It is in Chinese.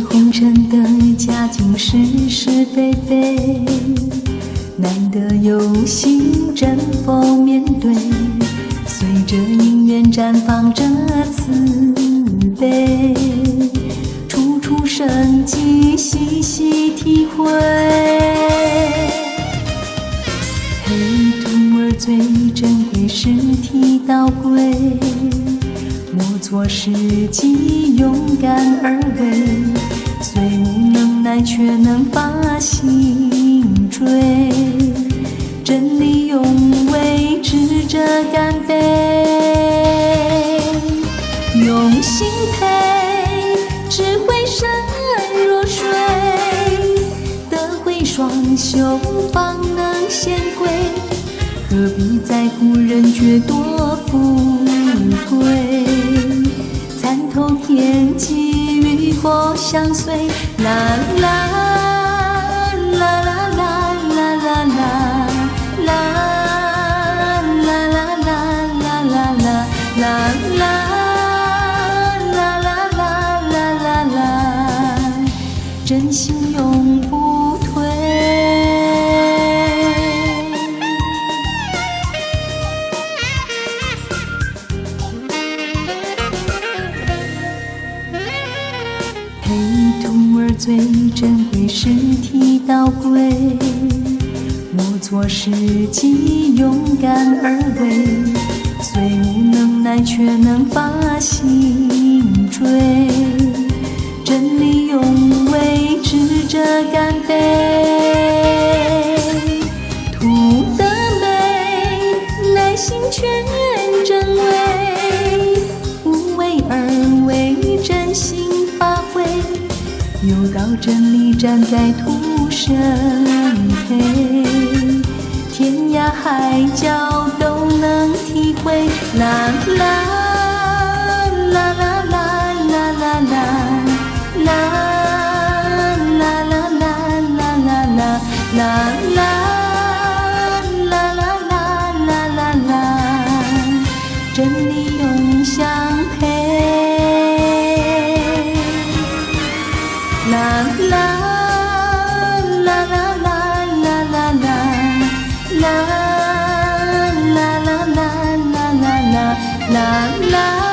红尘的假境是是非非，难得有心真否面对，随着因缘绽放着慈悲，处处生机细细体会。黑徒儿最珍贵，实体宝贵，莫错时机，勇敢而为，虽无能耐却能发心追，真理永为智者干杯。用心配，智慧深若水，德慧双修方能显贵，何必在乎人觉多富贵，参透天机与佛相随，啦啦啦啦啦啦啦啦啦啦啦啦啦啦，真心永不退。黑徒儿最珍贵，实体宝贵，莫错时机，勇敢而为，虽无能耐却能发心追，真理永为智者干杯。图得美，耐心全真伪，无为而为，真心发挥，有道真理站在土生黑，天涯海角都能体会，啦啦啦啦啦啦啦啦啦啦啦啦啦啦啦啦，真理永相陪，啦啦啦啦啦啦啦啦啦啦啦啦啦啦啦啦。